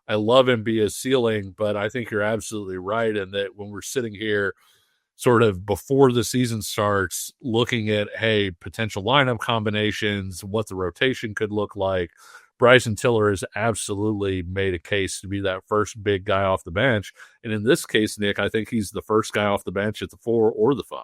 I love Embiid's ceiling, but I think you're absolutely right in that when we're sitting here sort of before the season starts looking at, hey, potential lineup combinations, what the rotation could look like, Bryson Tiller has absolutely made a case to be that first big guy off the bench. And in this case, Nick, I think he's the first guy off the bench at the 4 or the 5.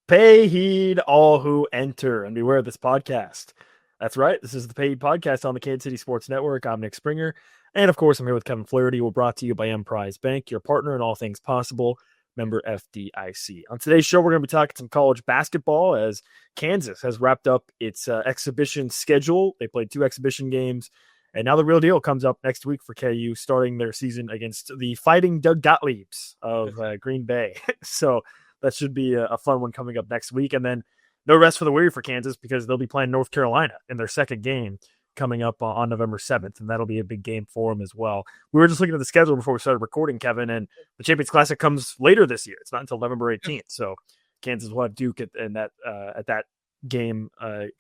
Pay heed all who enter and beware of this podcast. That's right. This is the Pay Heed Podcast on the Kansas City Sports Network. I'm Nick Springer. And of course, I'm here with Kevin Flaherty. We're brought to you by Emprise Bank, your partner in all things possible, member FDIC. On today's show, we're going to be talking some college basketball as Kansas has wrapped up its exhibition schedule. They played 2 exhibition games. And now the real deal comes up next week for KU, starting their season against the Fighting Doug Gottliebs of Green Bay. So that should be a fun one coming up next week. And then no rest for the weary for Kansas because they'll be playing North Carolina in their second game coming up on November 7th. And that'll be a big game for them as well. We were just looking at the schedule before we started recording, Kevin, and the Champions Classic comes later this year. It's not until November 18th. So Kansas will have Duke at that game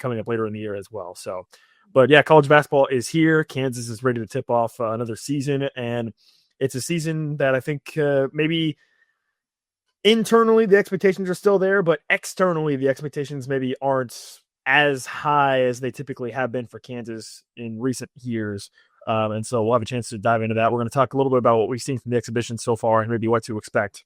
coming up later in the year as well. So, but yeah, college basketball is here. Kansas is ready to tip off another season. And it's a season that I think maybe internally, the expectations are still there, but externally, the expectations maybe aren't as high as they typically have been for Kansas in recent years. And so we'll have a chance to dive into that. We're going to talk a little bit about what we've seen from the exhibition so far and maybe what to expect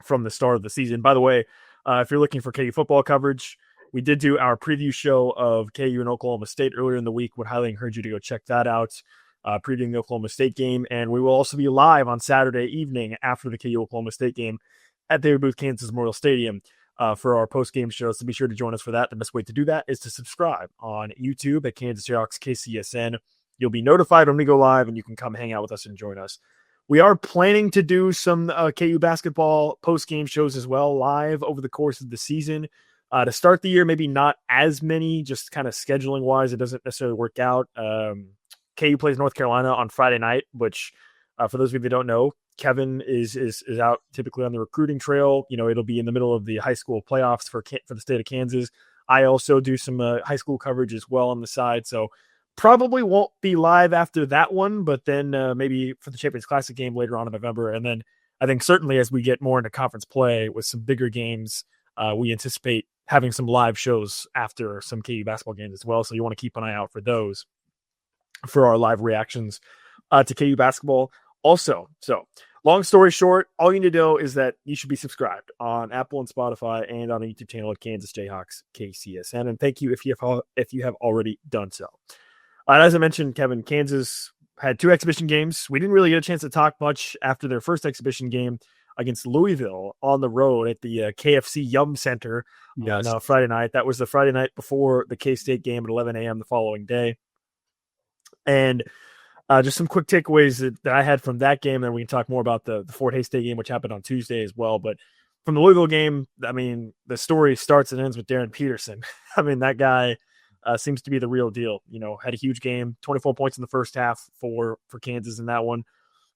from the start of the season. By the way, if you're looking for KU football coverage, we did do our preview show of KU and Oklahoma State earlier in the week. Would highly encourage you to go check that out. Previewing the Oklahoma State game. And we will also be live on Saturday evening after the KU Oklahoma State game at David Booth Kansas Memorial Stadium for our post-game show. So be sure to join us for that. The best way to do that is to subscribe on YouTube at Kansas Jayhawks KCSN. You'll be notified when we go live, and you can come hang out with us and join us. We are planning to do some KU basketball post-game shows as well, live over the course of the season. To start the year, maybe not as many, just kind of scheduling-wise, it doesn't necessarily work out. KU plays North Carolina on Friday night, which, for those of you that don't know, Kevin is out typically on the recruiting trail. You know, it'll be in the middle of the high school playoffs for the state of Kansas. I also do some high school coverage as well on the side. So probably won't be live after that one, but then maybe for the Champions Classic game later on in November. And then I think certainly as we get more into conference play with some bigger games, we anticipate having some live shows after some KU basketball games as well. So you want to keep an eye out for those for our live reactions to KU basketball. Also, so long story short, all you need to know is that you should be subscribed on Apple and Spotify and on the YouTube channel at Kansas Jayhawks KCSN. And thank you if you have already done so. As I mentioned, Kevin, Kansas had 2 exhibition games. We didn't really get a chance to talk much after their first exhibition game against Louisville on the road at the KFC Yum Center on Friday night. That was the Friday night before the K-State game at 11 a.m. the following day. And just some quick takeaways that I had from that game. Then we can talk more about the Fort Hays State game, which happened on Tuesday as well. But from the Louisville game, I mean, the story starts and ends with Darryn Peterson. I mean, that guy seems to be the real deal. You know, had a huge game, 24 points in the first half for Kansas in that one.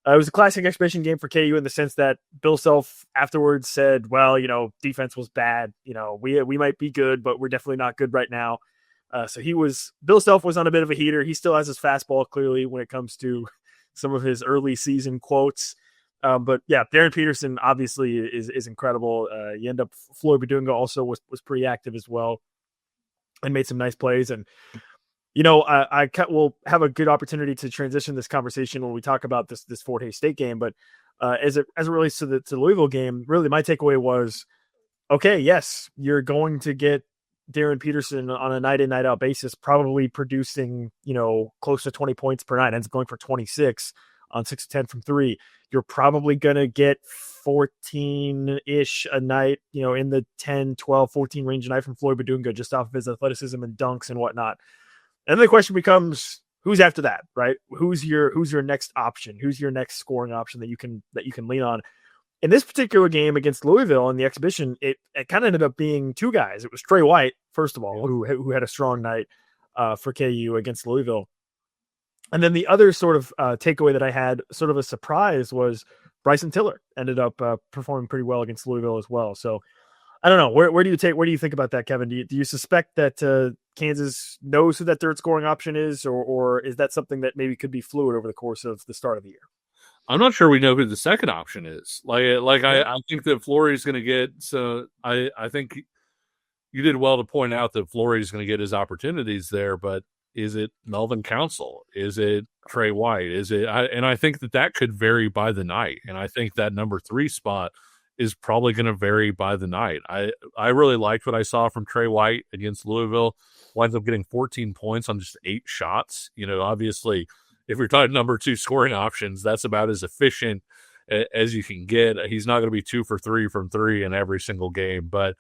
It was a classic exhibition game for KU in the sense that Bill Self afterwards said, well, you know, defense was bad. You know, we might be good, but we're definitely not good right now. So Bill Self was on a bit of a heater. He still has his fastball clearly when it comes to some of his early season quotes. But yeah, Darryn Peterson obviously is incredible. You end up Floyd Badunga also was pretty active as well and made some nice plays. And, you know, I will have a good opportunity to transition this conversation when we talk about this Fort Hays State game. But as it relates to the Louisville game, really my takeaway was, okay, yes, you're going to get Darryn Peterson on a night in, night out basis, probably producing, you know, close to 20 points per night, ends up going for 26 on 6 of 10 from 3. You're probably going to get 14-ish a night, you know, in the 10, 12, 14 range a night from Floyd Badunga, just off of his athleticism and dunks and whatnot. And the question becomes, who's after that, right? Who's your next option? Who's your next scoring option that you can lean on? In this particular game against Louisville in the exhibition, it kind of ended up being 2 guys. It was Trey White, first of all, who had a strong night for KU against Louisville. And then the other sort of takeaway that I had, sort of a surprise, was Bryson Tiller ended up performing pretty well against Louisville as well. So I don't know. Where do you think about that, Kevin? Do you suspect that Kansas knows who that third scoring option is, or is that something that maybe could be fluid over the course of the start of the year? I'm not sure we know who the second option is. Yeah. I think that Fleury's going to get. So I think you did well to point out that Fleury's going to get his opportunities there. But is it Melvin Council? Is it Trey White? Is it? And I think that could vary by the night. And I think that number 3 spot is probably going to vary by the night. I really liked what I saw from Trey White against Louisville. Winds up getting 14 points on just 8 shots. Obviously, if you're talking number 2 scoring options, that's about as efficient as you can get. He's not going to be 2 for 3 from 3 in every single game. But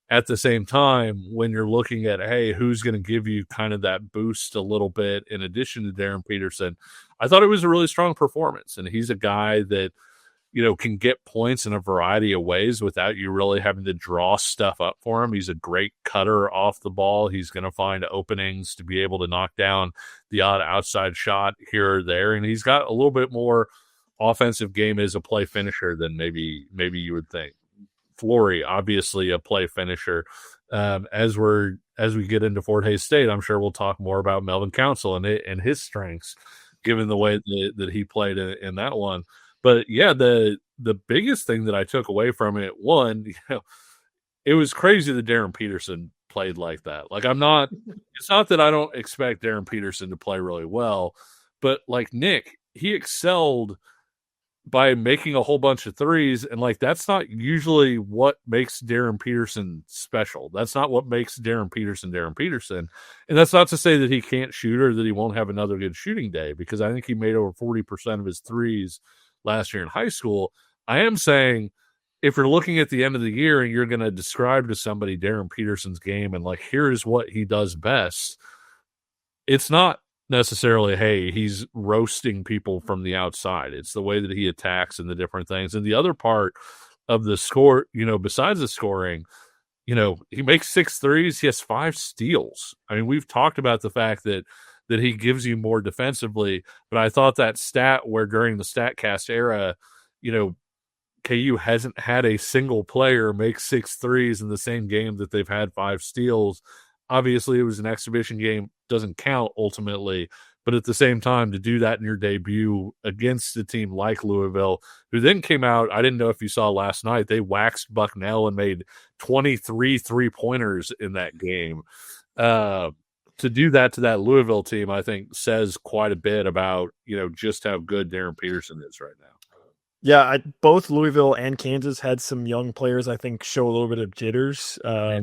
at the same time, when you're looking at, hey, who's going to give you kind of that boost a little bit in addition to Darryn Peterson, I thought it was a really strong performance. And he's a guy that, can get points in a variety of ways without you really having to draw stuff up for him. He's a great cutter off the ball. He's going to find openings to be able to knock down the odd outside shot here or there. And he's got a little bit more offensive game as a play finisher than maybe you would think. Fleury, obviously a play finisher. As we get into Fort Hays State, I'm sure we'll talk more about Melvin Council and his strengths, given the way that he played in that one. But yeah, the biggest thing that I took away from it, one, it was crazy that Darryn Peterson played like that. Like it's not that I don't expect Darryn Peterson to play really well, but like Nick, he excelled by making a whole bunch of threes. And like, that's not usually what makes Darryn Peterson special. That's not what makes Darryn Peterson. And that's not to say that he can't shoot or that he won't have another good shooting day, because I think he made over 40% of his threes last year in high school. I am saying, if you're looking at the end of the year and you're going to describe to somebody Darryn Peterson's game and like, here is what he does best, it's not necessarily, hey, he's roasting people from the outside. It's the way that he attacks and the different things. And the other part of the score, besides the scoring, he makes 6 threes. He has 5 steals. I mean, we've talked about the fact that he gives you more defensively, but I thought that stat where during the StatCast era, KU hasn't had a single player make 6 threes in the same game that they've had 5 steals. Obviously, it was an exhibition game, doesn't count ultimately, but at the same time, to do that in your debut against a team like Louisville, who then came out, I didn't know if you saw last night, they waxed Bucknell and made 23 3-pointers in that game. To do that to that Louisville team, I think says quite a bit about, just how good Darryn Peterson is right now. Yeah, both Louisville and Kansas had some young players, I think, show a little bit of jitters.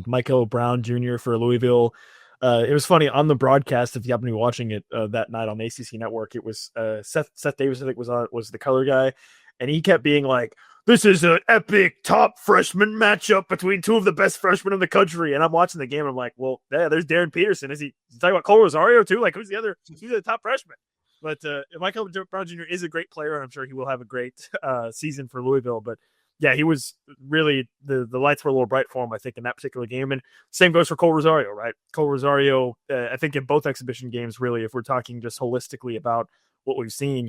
Michael Brown Jr. for Louisville. It was funny on the broadcast, if you happen to be watching it that night on the ACC network, it was Seth Davis, I think, was the color guy. And he kept being like, this is an epic top freshman matchup between 2 of the best freshmen in the country. And I'm watching the game, and I'm like, well, yeah, there's Darryn Peterson. Is he talking about Cole Rosario too? Like, who's the top freshman? But Michael Brown Jr. is a great player, and I'm sure he will have a great season for Louisville. But yeah, he was really, the lights were a little bright for him, I think, in that particular game. And same goes for Cole Rosario, right? Cole Rosario, I think in both exhibition games, really, if we're talking just holistically about what we've seen,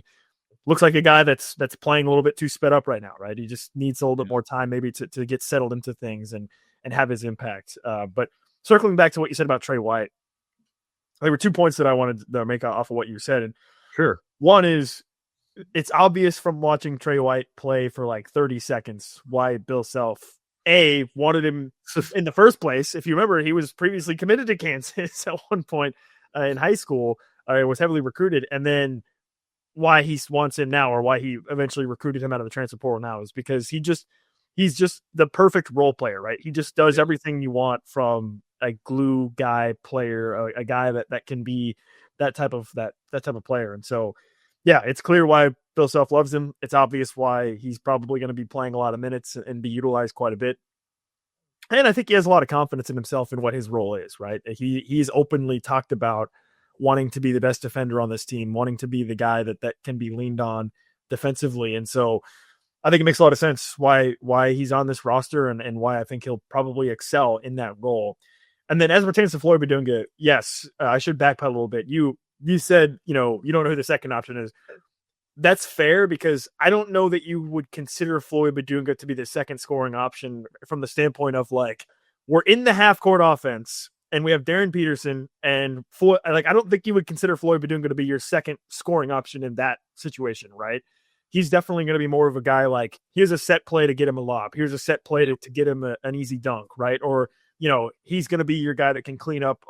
looks like a guy that's playing a little bit too sped up right now, right? He just needs a little bit more time maybe to get settled into things and have his impact. But circling back to what you said about Trey White, there were 2 points that I wanted to make off of what you said. And sure. One is, it's obvious from watching Trey White play for like 30 seconds why Bill Self wanted him in the first place. If you remember, he was previously committed to Kansas at one point in high school, was heavily recruited, and then why he wants him now, or why he eventually recruited him out of the transfer portal now, is because he's just the perfect role player, right? He just does everything you want from a glue guy player, a guy that can be that type of player. And so, yeah, it's clear why Bill Self loves him. It's obvious why he's probably going to be playing a lot of minutes and be utilized quite a bit. And I think he has a lot of confidence in himself and what his role is, right? He's openly talked about wanting to be the best defender on this team, wanting to be the guy that can be leaned on defensively. And so I think it makes a lot of sense why he's on this roster and why I think he'll probably excel in that role. And then as it pertains to Floyd Badunga, yes, I should backpedal a little bit. You you said, you don't know who the second option is. That's fair because I don't know that you would consider Floyd Badunga to be the second scoring option from the standpoint of like, we're in the half court offense and we have Darryn Peterson and Floyd. Like, I don't think you would consider Floyd Badunga to be your second scoring option in that situation, right? He's definitely going to be more of a guy like, here's a set play to get him a lob. Here's a set play to get him an easy dunk, right? Or, he's going to be your guy that can clean up,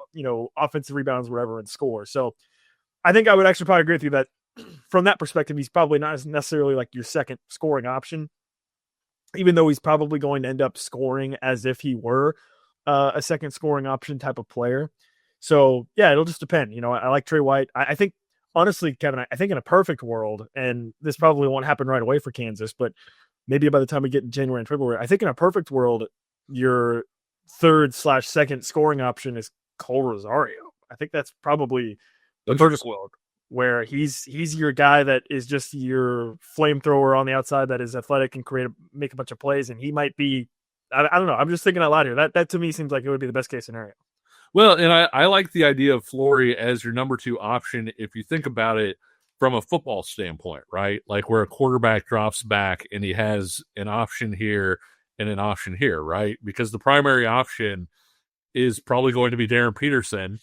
offensive rebounds, wherever, and score. So I think I would actually probably agree with you that from that perspective, he's probably not necessarily like your second scoring option, even though he's probably going to end up scoring as if he were a second scoring option type of player. So yeah, it'll just depend. I like Trey White. I think honestly, Kevin, I think in a perfect world, and this probably won't happen right away for Kansas, but maybe by the time we get in January and February, I think in a perfect world, your third/second scoring option is Cole Rosario. I think that's probably the perfect world where he's your guy that is just your flamethrower on the outside that is athletic and make a bunch of plays, and he might be. I don't know. I'm just thinking out loud here. That to me seems like it would be the best case scenario. Well, and I like the idea of Flory as your number 2 option if you think about it from a football standpoint, right? Like where a quarterback drops back and he has an option here and an option here, right? Because the primary option is probably going to be Darryn Peterson,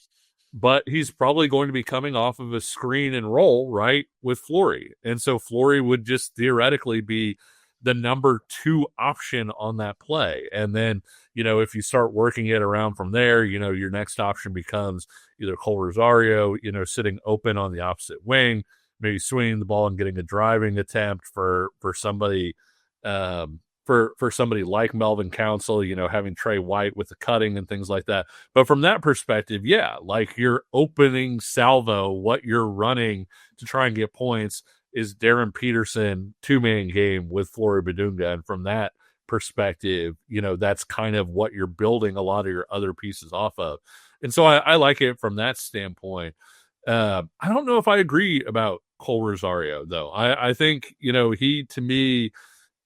but he's probably going to be coming off of a screen and roll, right, with Flory. And so Flory would just theoretically be the number 2 option on that play. And then, if you start working it around from there, your next option becomes either Cole Rosario, sitting open on the opposite wing, maybe swinging the ball and getting a driving attempt for somebody, for somebody like Melvin Council, having Trey White with the cutting and things like that. But from that perspective, yeah, like your opening salvo, what you're running to try and get points is Darryn Peterson 2-man game with Flory Badunga. And from that perspective, that's kind of what you're building a lot of your other pieces off of. And so I like it from that standpoint. I don't know if I agree about Cole Rosario, though. I think, he to me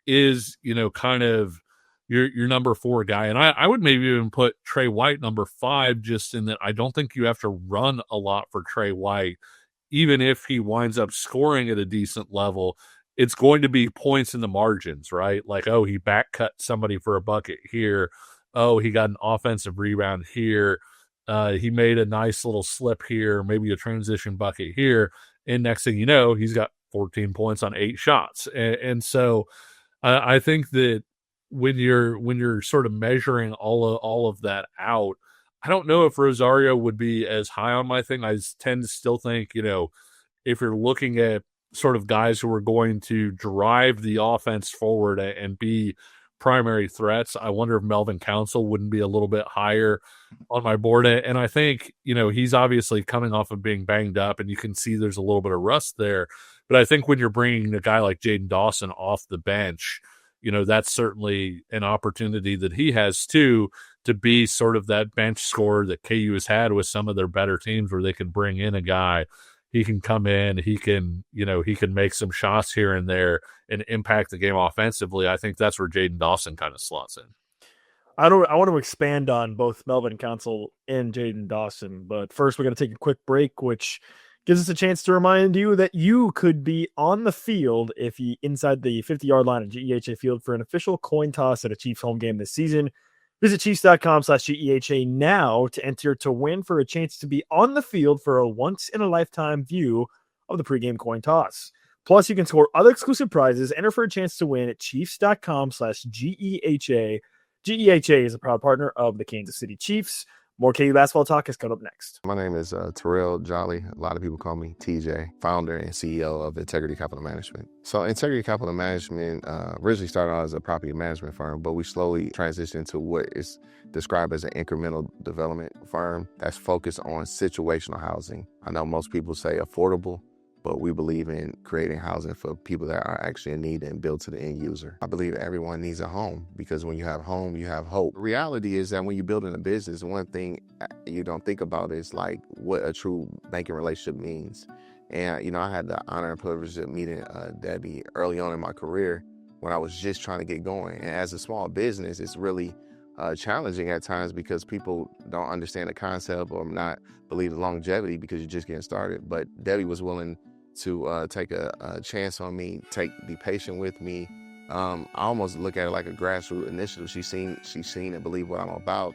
is, kind of your number 4 guy. And I would maybe even put Trey White number 5, just in that I don't think you have to run a lot for Trey White. Even if he winds up scoring at a decent level, it's going to be points in the margins, right? Like, oh, he back cut somebody for a bucket here. Oh, he got an offensive rebound here. He made a nice little slip here, maybe a transition bucket here. And next thing you know, he's got 14 points on 8 shots. And so I think that when you're sort of measuring all of that out, I don't know if Rosario would be as high on my thing. I tend to still think, if you're looking at sort of guys who are going to drive the offense forward and be primary threats, I wonder if Melvin Council wouldn't be a little bit higher on my board. And I think, he's obviously coming off of being banged up, and you can see there's a little bit of rust there. But I think when you're bringing a guy like Jaden Dawson off the bench, that's certainly an opportunity that he has too, to be sort of that bench scorer that KU has had with some of their better teams, where they can bring in a guy, he can come in, he can make some shots here and there and impact the game offensively. I think that's where Jaden Dawson kind of slots in. I want to expand on both Melvin Council and Jaden Dawson, but first we're going to take a quick break, which gives us a chance to remind you that you could be on the field if you inside the 50-yard line at GEHA Field for an official coin toss at a Chiefs home game this season. Visit Chiefs.com/GEHA now to enter to win for a chance to be on the field for a once-in-a-lifetime view of the pregame coin toss. Plus, you can score other exclusive prizes, enter for a chance to win at Chiefs.com/GEHA. GEHA is a proud partner of the Kansas City Chiefs. More KU basketball talk is coming up next. My name is Terrell Jolly. A lot of people call me TJ, founder and CEO of Integrity Capital Management. So Integrity Capital Management originally started out as a property management firm, but we slowly transitioned to what is described as an incremental development firm that's focused on situational housing. I know most people say affordable, but we believe in creating housing for people that are actually in need and built to the end user. I believe everyone needs a home, because when you have home, you have hope. The reality is that when you're building a business, one thing you don't think about is like what a true banking relationship means. And, I had the honor and privilege of meeting Debbie early on in my career when I was just trying to get going. And as a small business, it's really challenging at times because people don't understand the concept or not believe the longevity because you're just getting started. But Debbie was willing to take a chance on me, be patient with me. I almost look at it like a grassroots initiative. She's seen and believe what I'm about.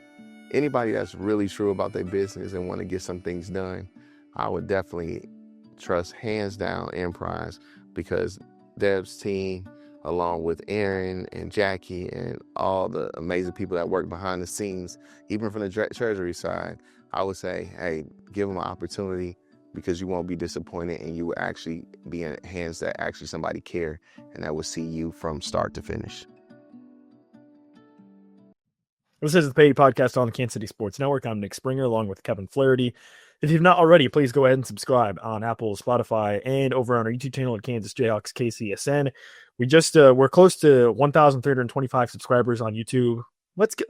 Anybody that's really true about their business and want to get some things done, I would definitely trust hands down Emprise, because Deb's team, along with Aaron and Jackie and all the amazing people that work behind the scenes, even from the treasury side, I would say, hey, give them an opportunity, because you won't be disappointed and you will actually be in hands that actually somebody care and that will see you from start to finish. This is the Paid Podcast on the Kansas City Sports Network. I'm Nick Springer along with Kevin Flaherty. If you've not already, please go ahead and subscribe on Apple, Spotify, and over on our YouTube channel at Kansas Jayhawks KCSN. We're close to 1,325 subscribers on YouTube. Let's keep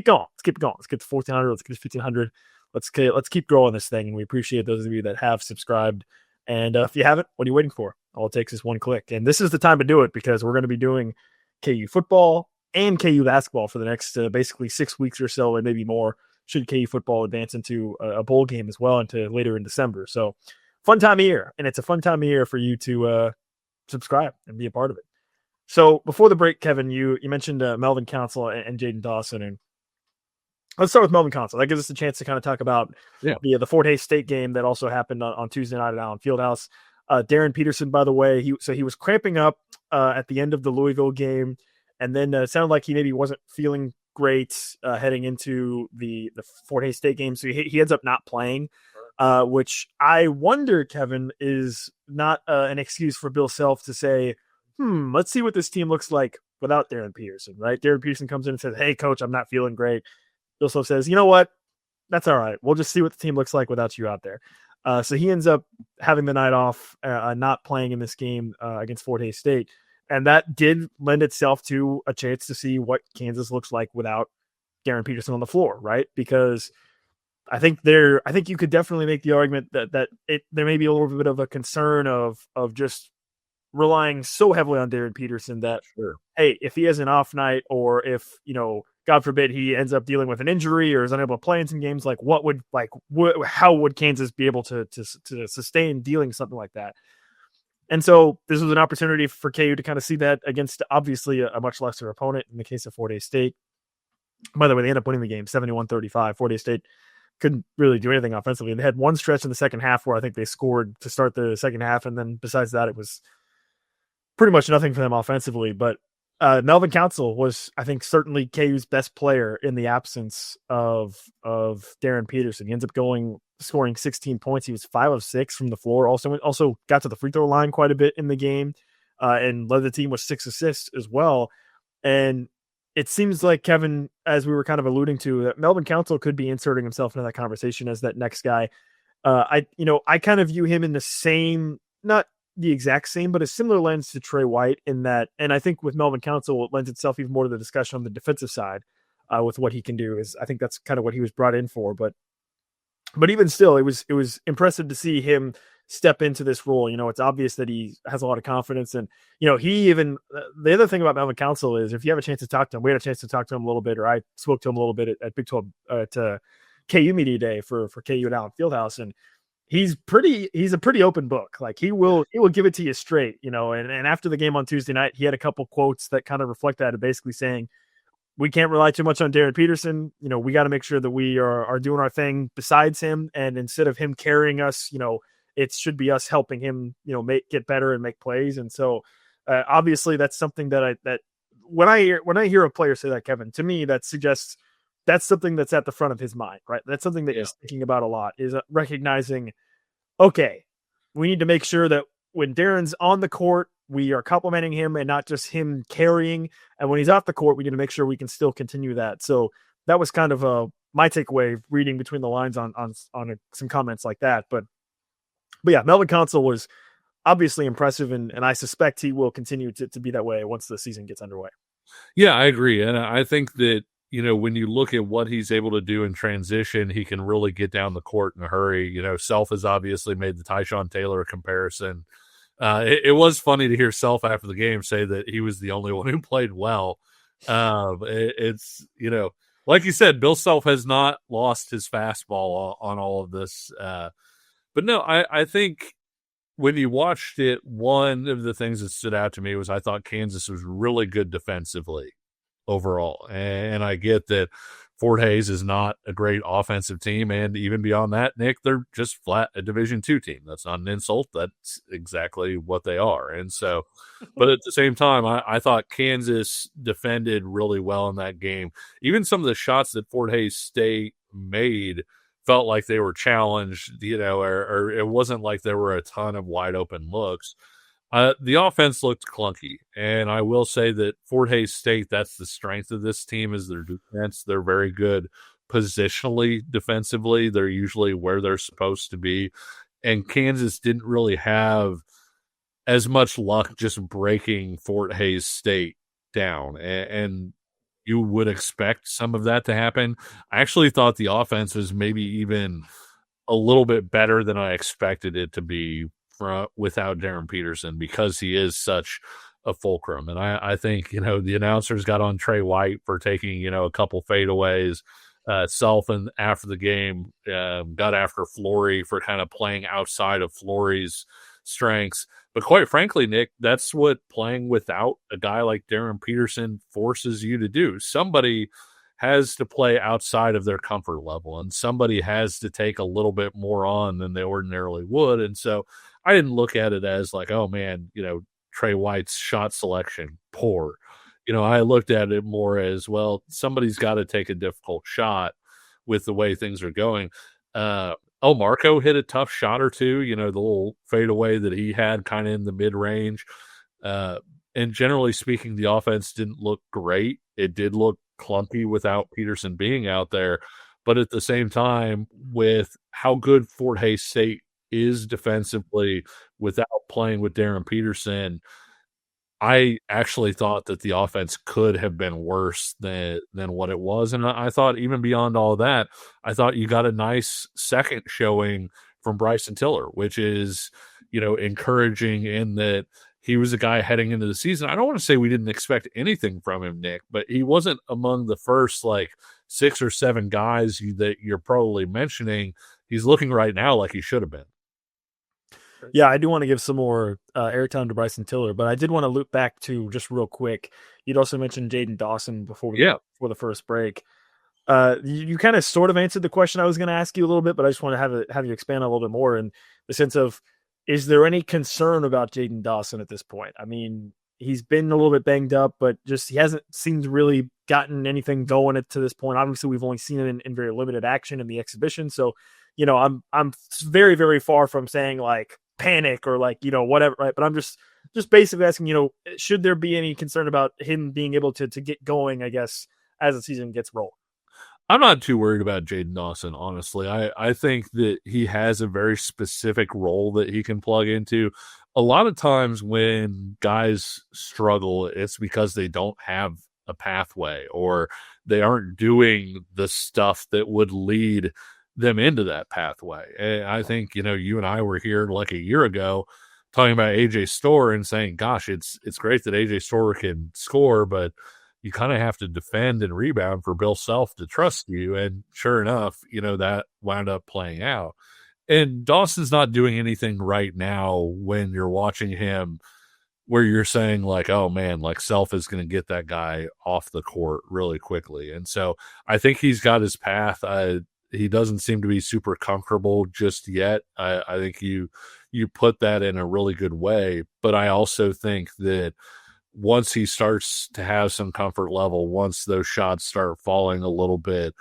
going. Let's keep going. Let's get to 1,400. Let's get to 1,500. Let's keep growing this thing. And we appreciate those of you that have subscribed. And if you haven't, what are you waiting for? All it takes is one click. And this is the time to do it, because we're going to be doing KU football and KU basketball for the next basically 6 weeks or so, and maybe more, should KU football advance into a bowl game as well into later in December. So fun time of year, and it's a fun time of year for you to subscribe and be a part of it. So before the break, Kevin, you mentioned Melvin Council and Jaden Dawson, and let's start with Melvin Council. That gives us a chance to kind of talk about the Fort Hays State game that also happened on Tuesday night at Allen Fieldhouse. Darryn Peterson, by the way, he was cramping up at the end of the Louisville game, and then it sounded like he maybe wasn't feeling great heading into the Fort Hays State game, so he ends up not playing, which I wonder, Kevin, is not an excuse for Bill Self to say, let's see what this team looks like without Darryn Peterson, right? Darryn Peterson comes in and says, hey, coach, I'm not feeling great. Bill Self says, you know what? That's all right. We'll just see what the team looks like without you out there. So he ends up having the night off, not playing in this game against Fort Hays State. And that did lend itself to a chance to see what Kansas looks like without Darryn Peterson on the floor, right? Because I think you could definitely make the argument that there may be a little bit of a concern of just relying so heavily on Darryn Peterson that, hey, if he has an off night, or if, God forbid, he ends up dealing with an injury or is unable to play in some games, how would Kansas be able to sustain dealing something like that? And so this was an opportunity for KU to kind of see that against obviously a much lesser opponent in the case of Fort Hays State. By the way, they ended up winning the game 71-35. Fort Hays State couldn't really do anything offensively. They had one stretch in the second half where I think they scored to start the second half, and then besides that, it was pretty much nothing for them offensively. But Melvin Council was, I think, certainly KU's best player in the absence of Darryn Peterson. He ends up scoring 16 points. He was 5 of 6 from the floor. Also got to the free throw line quite a bit in the game, and led the team with 6 assists as well. And it seems like, Kevin, as we were kind of alluding to, that Melvin Council could be inserting himself into that conversation as that next guy. I kind of view him in the same, not the exact same, but a similar lens to Trey White in that. And I think with Melvin Council, it lends itself even more to the discussion on the defensive side with what he can do. Is I think that's kind of what he was brought in for. But even still, it was impressive to see him step into this role. It's obvious that he has a lot of confidence, and he even, the other thing about Melvin Council is, if you have a chance to talk to him, we had a chance to talk to him a little bit, or I spoke to him a little bit at Big 12 to KU Media Day for KU at Allen Fieldhouse, and he's a pretty open book. Like he will give it to you straight, and after the game on Tuesday night, he had a couple quotes that kind of reflect that, basically saying, we can't rely too much on Darryn Peterson. We got to make sure that we are doing our thing besides him. And instead of him carrying us, it should be us helping him, get better and make plays. And so obviously that's something that when I hear a player say that, Kevin, to me, that suggests that's something that's at the front of his mind, right? That's something that he's thinking about a lot, is recognizing, okay, we need to make sure that when Darren's on the court, we are complimenting him and not just him carrying. And when he's off the court, we need to make sure we can still continue that. So that was kind of my takeaway, reading between the lines on some comments like that. But yeah, Melvin Council was obviously impressive, and I suspect he will continue to be that way once the season gets underway. Yeah, I agree. And I think that, when you look at what he's able to do in transition, he can really get down the court in a hurry. Self has obviously made the Tyshawn Taylor comparison. It was funny to hear Self after the game say that he was the only one who played well. It's, Like you said, Bill Self has not lost his fastball on all of this. But no, I think when you watched it, one of the things that stood out to me was I thought Kansas was really good defensively overall. And I get that Fort Hays is not a great offensive team. And even beyond that, Nick, they're just flat a Division II team. That's not an insult. That's exactly what they are. And so, but at the same time, I thought Kansas defended really well in that game. Even some of the shots that Fort Hays State made felt like they were challenged, or it wasn't like there were a ton of wide open looks. The offense looked clunky, and I will say that Fort Hays State, that's the strength of this team, is their defense. They're very good positionally defensively. They're usually where they're supposed to be, and Kansas didn't really have as much luck just breaking Fort Hays State down, and you would expect some of that to happen. I actually thought the offense was maybe even a little bit better than I expected it to be without Darryn Peterson, because he is such a fulcrum. And I think, the announcers got on Trey White for taking, a couple fadeaways. Self and after the game got after Flory for kind of playing outside of Flory's strengths. But quite frankly, Nick, that's what playing without a guy like Darryn Peterson forces you to do. Somebody has to play outside of their comfort level, and somebody has to take a little bit more on than they ordinarily would. And so I didn't look at it as like, oh man, Trey White's shot selection, poor. I looked at it more as, well, somebody's got to take a difficult shot with the way things are going. Marco hit a tough shot or two, the little fadeaway that he had kind of in the mid-range. And generally speaking, the offense didn't look great. It did look clunky without Peterson being out there. But at the same time, with how good Fort Hays State is defensively without playing with Darryn Peterson, I actually thought that the offense could have been worse than what it was. And I thought even beyond all that, I thought you got a nice second showing from Bryson Tiller, which is, encouraging in that he was a guy heading into the season. I don't want to say we didn't expect anything from him, Nick, but he wasn't among the first 6 or 7 guys that you're probably mentioning. He's looking right now like he should have been. Yeah, I do want to give some more airtime to Bryson Tiller, but I did want to loop back to just real quick. You'd also mentioned Jaden Dawson before the first break. You kind of sort of answered the question I was going to ask you a little bit, but I just want to have you expand a little bit more in the sense of, is there any concern about Jaden Dawson at this point? I mean, he's been a little bit banged up, but just he hasn't seemed really gotten anything going to this point. Obviously, we've only seen him in very limited action in the exhibition, so I'm very, very far from saying panic or whatever, right? But I'm just basically asking, should there be any concern about him being able to get going, I guess, as the season gets rolling? I'm not too worried about Jaden Dawson, honestly. I think that he has a very specific role that he can plug into. A lot of times when guys struggle, it's because they don't have a pathway or they aren't doing the stuff that would lead them into that pathway. And I think, you and I were here a year ago talking about AJ Storr and saying, gosh, it's great that AJ Storr can score, but you kind of have to defend and rebound for Bill Self to trust you. And sure enough, that wound up playing out. And Dawson's not doing anything right now when you're watching him where you're saying oh man, Self is going to get that guy off the court really quickly. And so I think he's got his path. He doesn't seem to be super comfortable just yet. I think you put that in a really good way. But I also think that once he starts to have some comfort level, once those shots start falling a little bit,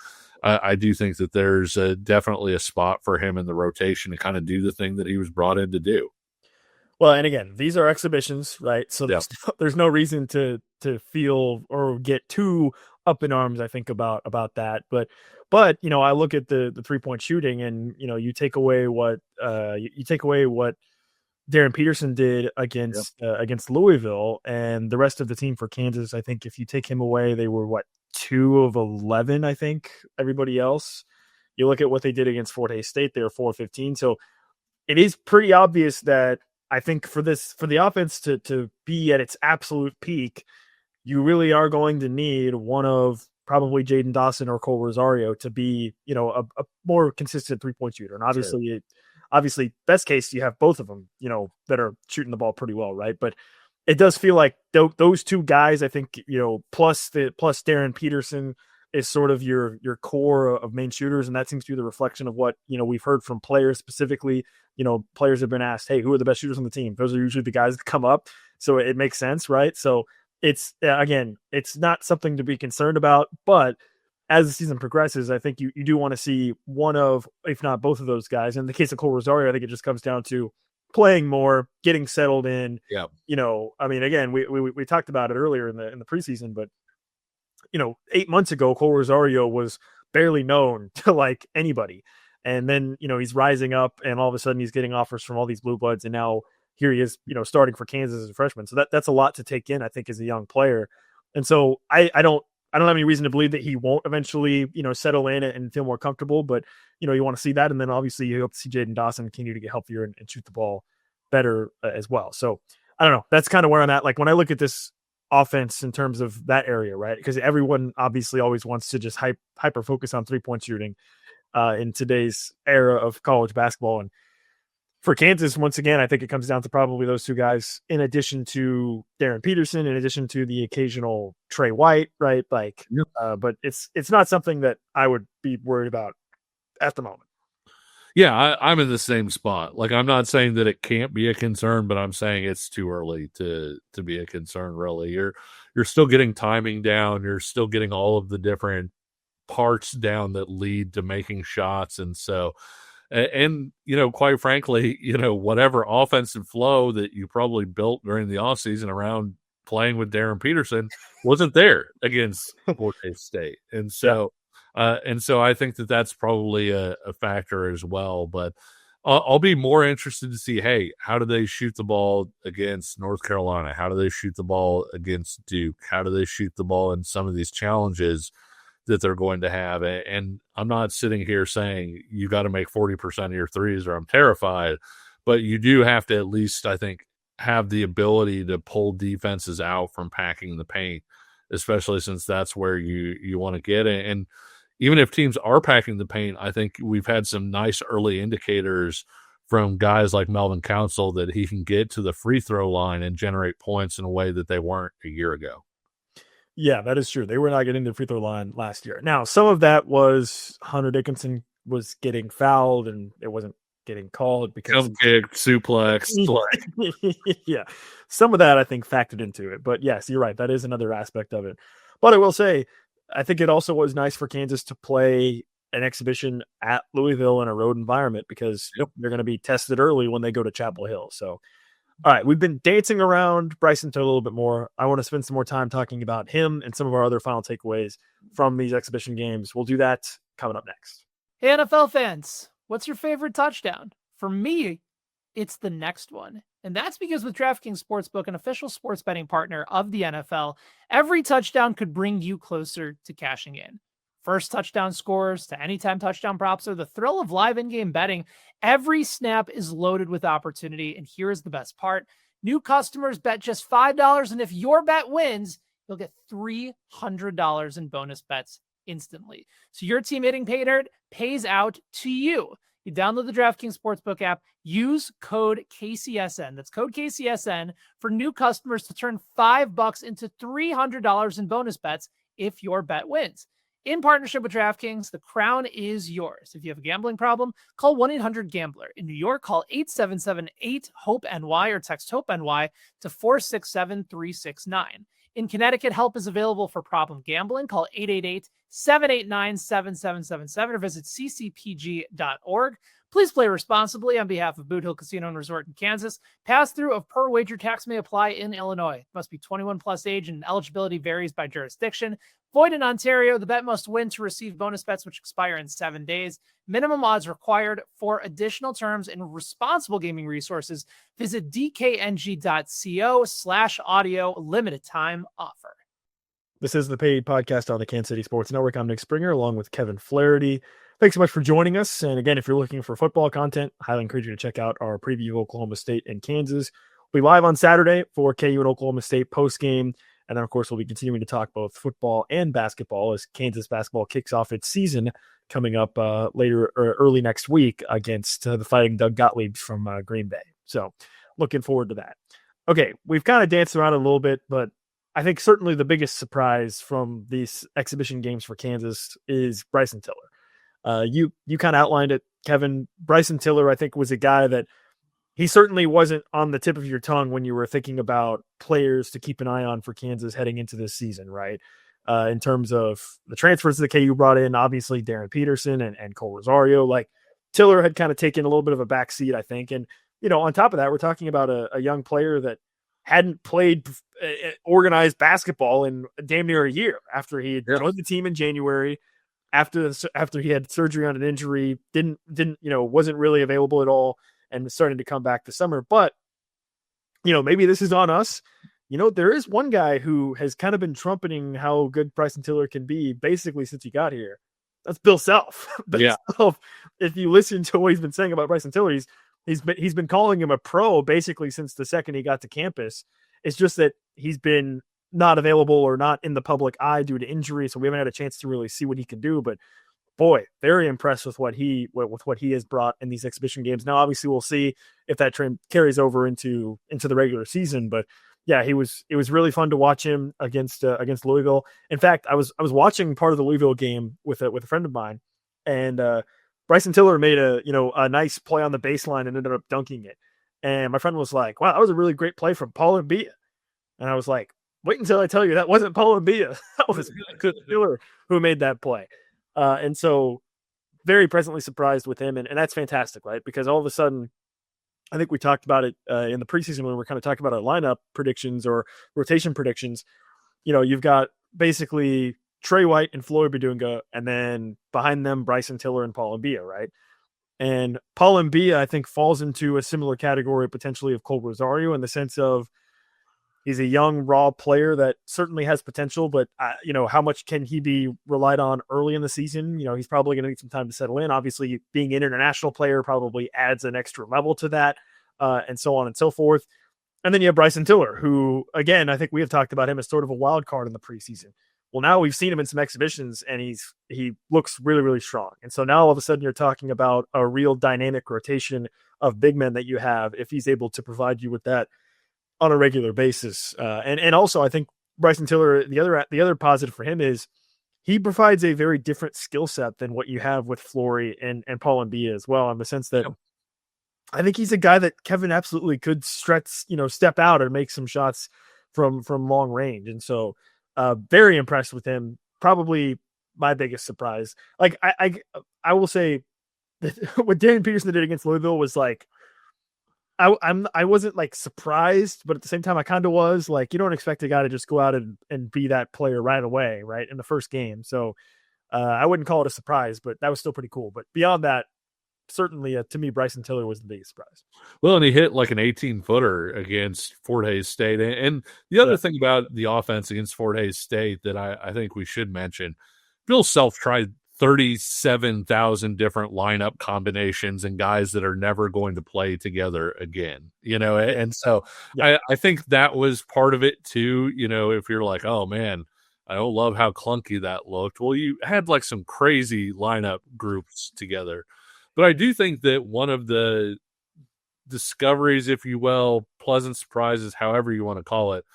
I do think that there's definitely a spot for him in the rotation to kind of do the thing that he was brought in to do. Well, and again, these are exhibitions, right? So there's no reason to feel or get too up in arms, I think, about that. But I look at the 3-point shooting, and you take away what Darryn Peterson did against Louisville, and the rest of the team for Kansas. I think if you take him away, they were 2 of 11. I think everybody else. You look at what they did against Fort Hays State; they were 4 of 15. So it is pretty obvious that I think for the offense to be at its absolute peak, you really are going to need one of probably Jaden Dawson or Cole Rosario to be, a more consistent 3-point shooter. And obviously, best case, you have both of them, that are shooting the ball pretty well, right? But it does feel like those two guys, I think, plus Darryn Peterson is sort of your core of main shooters, and that seems to be the reflection of what we've heard from players specifically. Players have been asked, hey, who are the best shooters on the team? Those are usually the guys that come up, so it makes sense, right? So it's not something to be concerned about, but as the season progresses, I think you do want to see one of, if not both of those guys. In the case of Cole Rosario, I think it just comes down to playing more, getting settled in. Yeah. Again, we talked about it earlier in the preseason, but 8 months ago, Cole Rosario was barely known to like anybody. And then, he's rising up, and all of a sudden he's getting offers from all these blue bloods. And now here he is, starting for Kansas as a freshman. So that's a lot to take in, I think, as a young player. And so I don't have any reason to believe that he won't eventually, settle in and feel more comfortable. But, you want to see that. And then obviously you hope to see Jaden Dawson continue to get healthier and shoot the ball better as well. So I don't know. That's kind of where I'm at. Like when I look at this offense in terms of that area, right? Because everyone obviously always wants to just hyper focus on 3-point shooting in today's era of college basketball. And for Kansas, once again, I think it comes down to probably those two guys, in addition to Darryn Peterson, in addition to the occasional Trey White, right? Like, but it's not something that I would be worried about at the moment. Yeah, I'm in the same spot. Like, I'm not saying that it can't be a concern, but I'm saying it's too early to be a concern, really. You're still getting timing down. You're still getting all of the different parts down that lead to making shots. And so, and quite frankly, whatever offensive flow that you probably built during the offseason around playing with Darryn Peterson wasn't there against Florida State. And so, I think that that's probably a factor as well. But I'll be more interested to see, hey, how do they shoot the ball against North Carolina? How do they shoot the ball against Duke? How do they shoot the ball in some of these challenges that they're going to have? And I'm not sitting here saying you got to make 40% of your threes or I'm terrified, but you do have to at least, I think, have the ability to pull defenses out from packing the paint, especially since that's where you want to get it. And even if teams are packing the paint, I think we've had some nice early indicators from guys like Melvin Council that he can get to the free throw line and generate points in a way that they weren't a year ago. Yeah, that is true. They were not getting the free throw line last year. Now, some of that was Hunter Dickinson was getting fouled and it wasn't getting called because kick, suplex. Yeah, some of that I think factored into it. But yes, you're right. That is another aspect of it. But I will say, I think it also was nice for Kansas to play an exhibition at Louisville in a road environment because they're going to be tested early when they go to Chapel Hill. So, all right, we've been dancing around Bryson Tiller a little bit more. I want to spend some more time talking about him and some of our other final takeaways from these exhibition games. We'll do that coming up next. Hey, NFL fans, what's your favorite touchdown? For me, it's the next one. And that's because with DraftKings Sportsbook, an official sports betting partner of the NFL, every touchdown could bring you closer to cashing in. First touchdown scores to anytime touchdown props or the thrill of live in-game betting, every snap is loaded with opportunity. And here's the best part. New customers bet just $5, and if your bet wins, you'll get $300 in bonus bets instantly. So your team hitting pay dirt pays out to you. You download the DraftKings Sportsbook app, use code KCSN. That's code KCSN for new customers to turn $5 into $300 in bonus bets if your bet wins. In partnership with DraftKings, the crown is yours. If you have a gambling problem, call 1-800-GAMBLER. In New York, call 877-8-HOPE-NY or text HOPE-NY to 467-369. In Connecticut, help is available for problem gambling. Call 888-789-7777 or visit ccpg.org. Please play responsibly on behalf of Boot Hill Casino and Resort in Kansas. Pass-through of per wager tax may apply in Illinois. Must be 21 plus age and eligibility varies by jurisdiction. Void in Ontario. The bet must win to receive bonus bets which expire in 7 days. Minimum odds required. For additional terms and responsible gaming resources, visit dkng.co/audio. Limited time offer. This is the Paid Podcast on the Kansas City Sports Network. I'm Nick Springer along with Kevin Flaherty. Thanks so much for joining us. And again, if you're looking for football content, I highly encourage you to check out our preview of Oklahoma State and Kansas. We'll be live on Saturday for KU and Oklahoma State post-game And then, of course, we'll be continuing to talk both football and basketball as Kansas basketball kicks off its season coming up later or early next week against the Fighting Doug Gottliebs from Green Bay. So looking forward to that. Okay, we've kind of danced around a little bit, but I think certainly the biggest surprise from these exhibition games for Kansas is Bryson Tiller. You kind of outlined it, Kevin. Bryson Tiller, I think, was a guy that he certainly wasn't on the tip of your tongue when you were thinking about players to keep an eye on for Kansas heading into this season, right? In terms of the transfers that KU brought in, obviously Darryn Peterson and Cole Rosario, like Tiller had kind of taken a little bit of a backseat, I think. And, on top of that, we're talking about a young player that hadn't played organized basketball in damn near a year after he had joined the team in January, after he had surgery on an injury, wasn't really available at all and starting to come back this summer. But, maybe this is on us. There is one guy who has kind of been trumpeting how good Bryson Tiller can be basically since he got here. That's Bill Self. Self, if you listen to what he's been saying about Bryson Tiller, he's been calling him a pro basically since the second he got to campus. It's just that he's been not available or not in the public eye due to injury, so we haven't had a chance to really see what he can do. But boy, very impressed with what he has brought in these exhibition games. Now, obviously, we'll see if that trend carries over into the regular season. But yeah, it was really fun to watch him against Louisville. In fact, I was watching part of the Louisville game with a friend of mine, and Bryson Tiller made a nice play on the baseline and ended up dunking it. And my friend was like, "Wow, that was a really great play from Paul Mbia." And I was like, "Wait until I tell you that wasn't Paul Mbia. That was Tiller who made that play." And so very presently surprised with him. And that's fantastic, right? Because all of a sudden, I think we talked about it in the preseason when we were kind of talking about our lineup predictions or rotation predictions. You've got basically Trey White and Floyd Badunga, and then behind them, Bryson Tiller and Paul Mbia, right? And Paul Mbia, I think, falls into a similar category potentially of Cole Rosario in the sense of he's a young, raw player that certainly has potential, but, how much can he be relied on early in the season? He's probably going to need some time to settle in. Obviously, being an international player probably adds an extra level to that, and so on and so forth. And then you have Bryson Tiller, who, again, I think we have talked about him as sort of a wild card in the preseason. Well, now we've seen him in some exhibitions, and he looks really, really strong. And so now all of a sudden you're talking about a real dynamic rotation of big men that you have if he's able to provide you with that on a regular basis. And also I think Bryson Tiller, the other positive for him is he provides a very different skill set than what you have with Flory and Paul Mbia as well, in the sense that I think he's a guy that Kevin absolutely could step out and make some shots from long range. And so very impressed with him. Probably my biggest surprise. Like I will say that what Darryn Peterson did against Louisville was like, I wasn't like surprised, but at the same time I kind of was. Like, you don't expect a guy to just go out and be that player right away, right, in the first game. So I wouldn't call it a surprise, but that was still pretty cool. But beyond that, certainly to me, Bryson Tiller was the biggest surprise. Well, and he hit like an 18-footer against Fort Hays State. And the other thing about the offense against Fort Hays State that I think we should mention, Bill Self tried 37,000 different lineup combinations and guys that are never going to play together again, and so I think that was part of it too. If you're like, oh man, I don't love how clunky that looked. Well, you had like some crazy lineup groups together. But I do think that one of the discoveries, if you will, pleasant surprises, however you want to call it,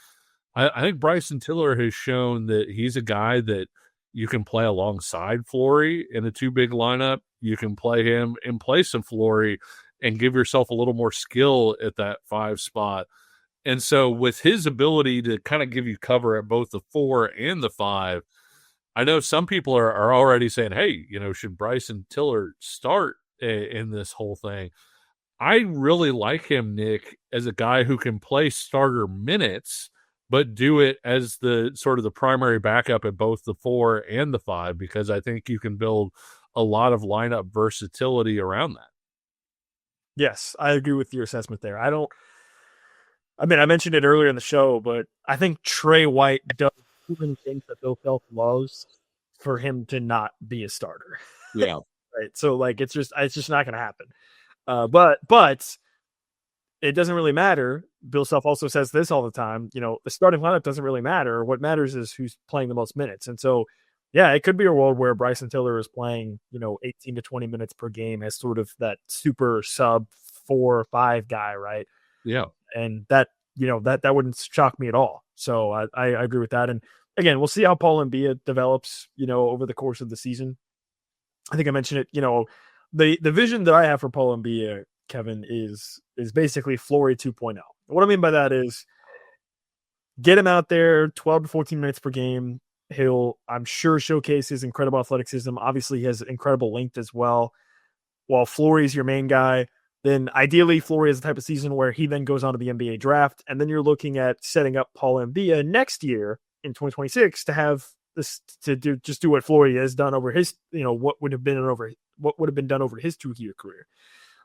I think Bryson Tiller has shown that he's a guy that you can play alongside Flory in a two big lineup. You can play him in place of Flory and give yourself a little more skill at that 5 spot. And so with his ability to kind of give you cover at both the 4 and the 5, I know some people are already saying, hey, should Bryson Tiller start in this whole thing? I really like him, Nick, as a guy who can play starter minutes, but do it as the sort of the primary backup at both the 4 and the 5, because I think you can build a lot of lineup versatility around that. Yes, I agree with your assessment there. I mentioned it earlier in the show, but I think Trey White does even things that Bill Self loves for him to not be a starter. Yeah. Right. So like, it's just not going to happen. But it doesn't really matter. Bill Self also says this all the time. The starting lineup doesn't really matter. What matters is who's playing the most minutes. And so, yeah, it could be a world where Bryson Tiller is playing, 18 to 20 minutes per game as sort of that super sub 4 or 5 guy, right? Yeah. And that wouldn't shock me at all. So I agree with that. And again, we'll see how Paul Mbia develops, over the course of the season. I think I mentioned it, the vision that I have for Paul Mbia, Kevin, is basically Fleury 2.0. What I mean by that is get him out there 12 to 14 minutes per game. He'll, I'm sure, showcase his incredible athleticism. Obviously, he has incredible length as well. While Fleury's your main guy, then ideally Fleury has the type of season where he then goes on to the NBA draft, and then you're looking at setting up Paul Mbia next year in 2026 to have this to do what Fleury has done over his, what would have been done over his 2-year career.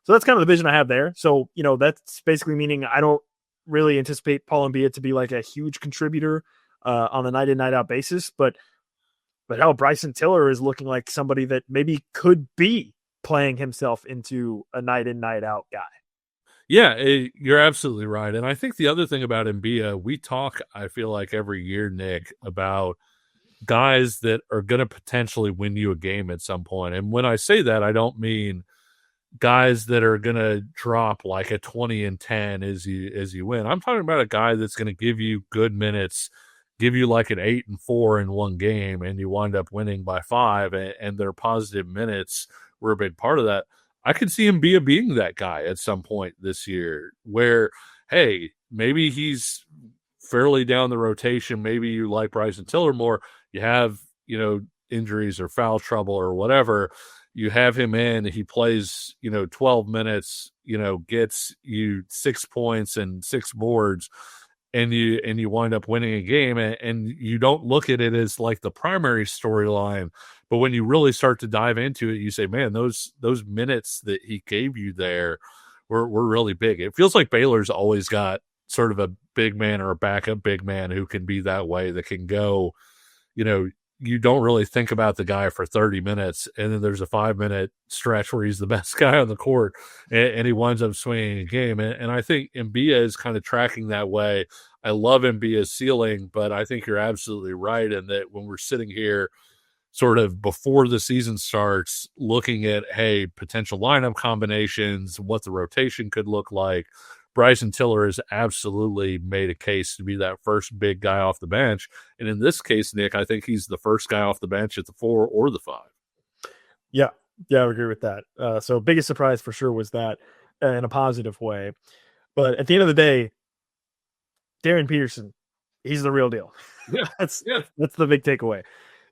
So that's kind of the vision I have there. So, that's basically meaning I don't really anticipate Paul Mbia to be like a huge contributor on a night in, night out basis, but how Bryson Tiller is looking like somebody that maybe could be playing himself into a night in, night out guy. Yeah, you're absolutely right. And I think the other thing about Mbia, we talk, I feel like every year, Nick, about guys that are going to potentially win you a game at some point. And when I say that, I don't mean guys that are going to drop like a 20 and 10 as you win. I'm talking about a guy that's going to give you good minutes, give you like an 8 and 4 in one game, and you wind up winning by 5, and their positive minutes were a big part of that. I could see him being that guy at some point this year where, hey, maybe he's fairly down the rotation. Maybe you like Bryson Tiller more. You have, injuries or foul trouble or whatever. You have him in, he plays, 12 minutes, gets you 6 points and 6 boards, and you wind up winning a game, and you don't look at it as like the primary storyline. But when you really start to dive into it, you say, man, those minutes that he gave you there were really big. It feels like Baylor's always got sort of a big man or a backup big man who can be that way, that can go, you don't really think about the guy for 30 minutes, and then there's a 5-minute stretch where he's the best guy on the court, and he winds up swinging a game. And I think Mbia is kind of tracking that way. I love Mbia's ceiling, but I think you're absolutely right in that when we're sitting here sort of before the season starts looking at, hey, potential lineup combinations, what the rotation could look like, Bryson Tiller has absolutely made a case to be that first big guy off the bench. And in this case, Nick, I think he's the first guy off the bench at the 4 or the 5. Yeah, I would agree with that. So biggest surprise for sure was that in a positive way. But at the end of the day, Darryn Peterson, he's the real deal. Yeah, That's the big takeaway.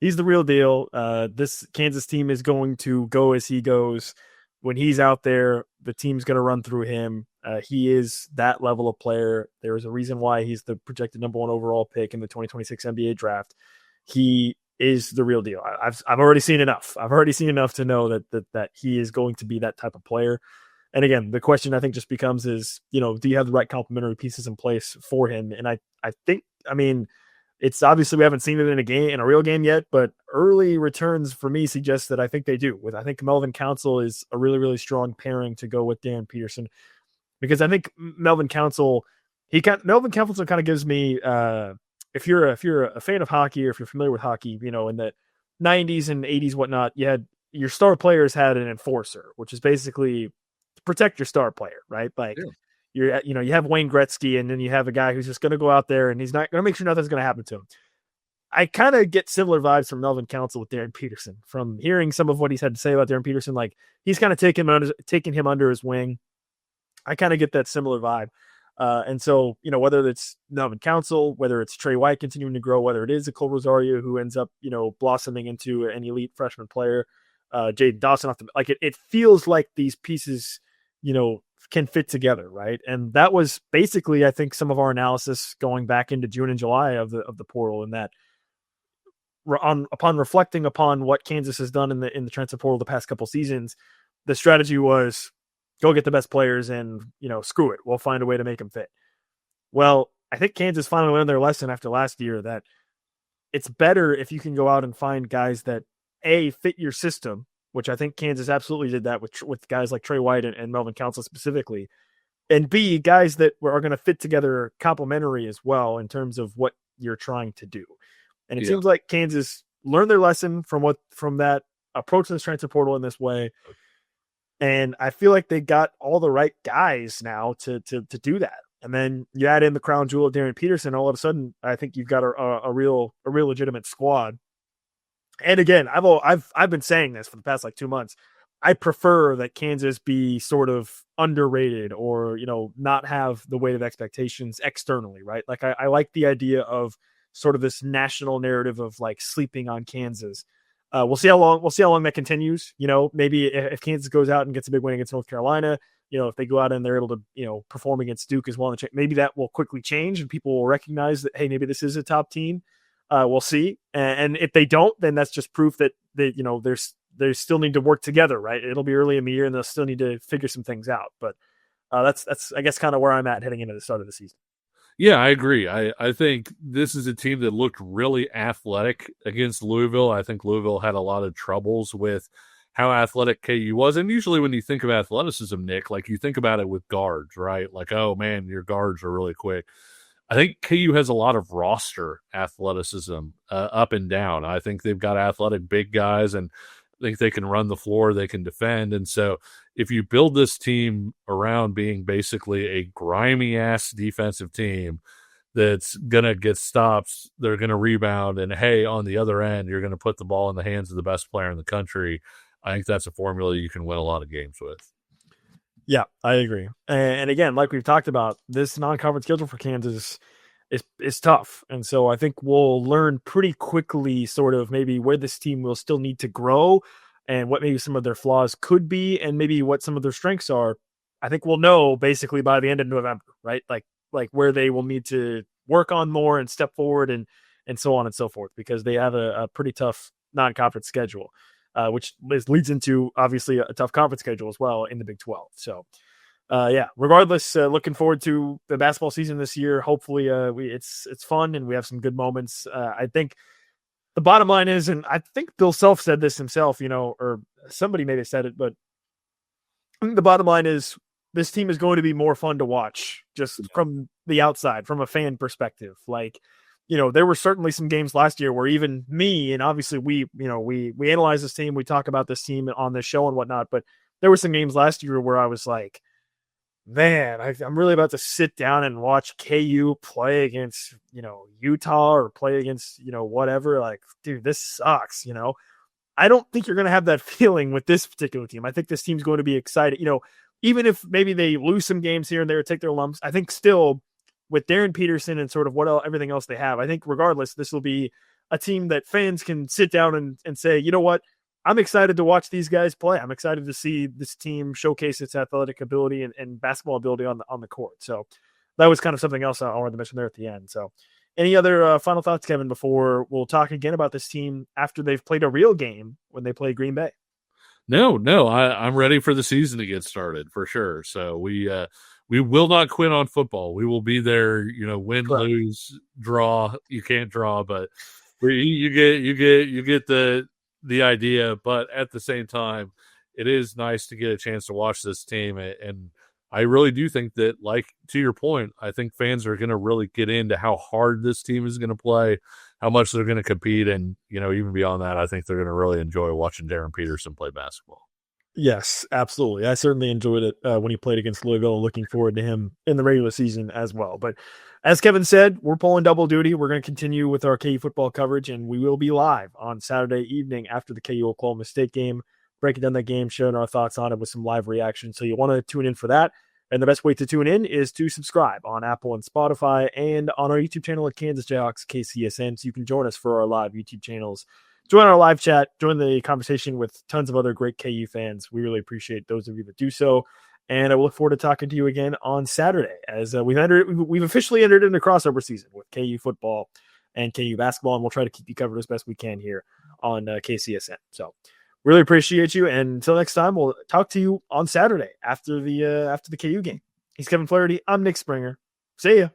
He's the real deal. This Kansas team is going to go as he goes. When he's out there, the team's going to run through him. He is that level of player. There is a reason why he's the projected number 1 overall pick in the 2026 NBA draft. He is the real deal. I've already seen enough. I've already seen enough to know that he is going to be that type of player. And again, the question I think just becomes is, do you have the right complementary pieces in place for him? And I think, it's obviously we haven't seen it in a real game yet, but early returns for me suggest that I think they do. I think Melvin Council is a really, really strong pairing to go with Darryn Peterson, because I think Melvin Council kind of gives me, if you're a fan of hockey, or if you're familiar with hockey, in the 90s and 80s, whatnot, you had your star players had an enforcer, which is basically to protect your star player, right? Like, yeah. You have Wayne Gretzky, and then you have a guy who's just going to go out there and he's not going to make sure nothing's going to happen to him. I kind of get similar vibes from Melvin Council with Darryn Peterson. From hearing some of what he's had to say about Darryn Peterson, like he's kind of taking him under his wing. I kind of get that similar vibe. And so, whether it's Melvin Council, whether it's Trey White continuing to grow, whether it is a Cole Rosario who ends up, blossoming into an elite freshman player, Jaden Dawson, it feels like these pieces, can fit together, right? And that was basically, I think, some of our analysis going back into June and July of the portal, and that upon reflecting upon what Kansas has done in the transfer portal the past couple seasons, the strategy was go get the best players and, screw it, we'll find a way to make them fit. Well, I think Kansas finally learned their lesson after last year that it's better if you can go out and find guys that fit your system, which I think Kansas absolutely did that with guys like Trey White and Melvin Council specifically, and B, guys that are going to fit together complementary as well in terms of what you're trying to do. And it seems like Kansas learned their lesson from that approach to this transfer portal in this way. And I feel like they got all the right guys now to do that. And then you add in the crown jewel of Darryn Peterson, all of a sudden, I think you've got a real legitimate squad. And again, I've been saying this for the past 2 months. I prefer that Kansas be sort of underrated or, not have the weight of expectations externally, right? Like I like the idea of sort of this national narrative of sleeping on Kansas. We'll see how long that continues. Maybe if Kansas goes out and gets a big win against North Carolina, if they go out and they're able to, perform against Duke as well, maybe that will quickly change and people will recognize that, hey, maybe this is a top team. We'll see. And if they don't, then that's just proof that they still need to work together, right? It'll be early in the year and they'll still need to figure some things out. But that's I guess kind of where I'm at heading into the start of the season. Yeah, I agree. I think this is a team that looked really athletic against Louisville. I think Louisville had a lot of troubles with how athletic KU was. And usually when you think of athleticism, Nick, you think about it with guards, right? Oh, man, your guards are really quick. I think KU has a lot of roster athleticism up and down. I think they've got athletic big guys, and I think they can run the floor, they can defend. And so if you build this team around being basically a grimy-ass defensive team that's going to get stops, they're going to rebound, and, hey, on the other end, you're going to put the ball in the hands of the best player in the country, I think that's a formula you can win a lot of games with. Yeah, I agree. And again, like we've talked about, this non-conference schedule for Kansas is tough. And so I think we'll learn pretty quickly sort of maybe where this team will still need to grow and what maybe some of their flaws could be and maybe what some of their strengths are. I think we'll know basically by the end of November, right? Like where they will need to work on more and step forward and so on and so forth, because they have a pretty tough non-conference schedule. Which leads into obviously a tough conference schedule as well in the Big 12. So, regardless, looking forward to the basketball season this year. Hopefully, it's fun and we have some good moments. I think the bottom line is, and I think Bill Self said this himself, or somebody maybe said it, but I think the bottom line is this team is going to be more fun to watch just from the outside, from a fan perspective. There were certainly some games last year where even me, and obviously we analyze this team, we talk about this team on this show and whatnot, but there were some games last year where I was like, man, I'm really about to sit down and watch KU play against, Utah or play against, whatever. Dude, this sucks, I don't think you're going to have that feeling with this particular team. I think this team's going to be excited, even if maybe they lose some games here and there, take their lumps, I think still with Darryn Peterson and sort of everything else they have, I think regardless, this will be a team that fans can sit down and say, you know what, I'm excited to watch these guys play. I'm excited to see this team showcase its athletic ability and basketball ability on the court. So that was kind of something else I wanted to mention there at the end. So any other final thoughts, Kevin, before we'll talk again about this team after they've played a real game when they play Green Bay? No, I'm ready for the season to get started for sure. So we will not quit on football. We will be there, win, lose, draw. You can't draw, but you get the idea. But at the same time, it is nice to get a chance to watch this team. And I really do think that, to your point, I think fans are going to really get into how hard this team is going to play, how much they're going to compete. And, even beyond that, I think they're going to really enjoy watching Darryn Peterson play basketball. Yes, absolutely. I certainly enjoyed it when he played against Louisville, and looking forward to him in the regular season as well. But as Kevin said, we're pulling double duty. We're going to continue with our KU football coverage, and we will be live on Saturday evening after the KU Oklahoma State game, breaking down that game, sharing our thoughts on it with some live reaction. So you want to tune in for that. And the best way to tune in is to subscribe on Apple and Spotify and on our YouTube channel at Kansas Jayhawks KCSN. So you can join us for our live YouTube channels. Join our live chat, join the conversation with tons of other great KU fans. We really appreciate those of you that do so. And I will look forward to talking to you again on Saturday as we've officially entered into crossover season with KU football and KU basketball. And we'll try to keep you covered as best we can here on KCSN. So really appreciate you. And until next time, we'll talk to you on Saturday after the KU game. He's Kevin Flaherty. I'm Nick Springer. See ya.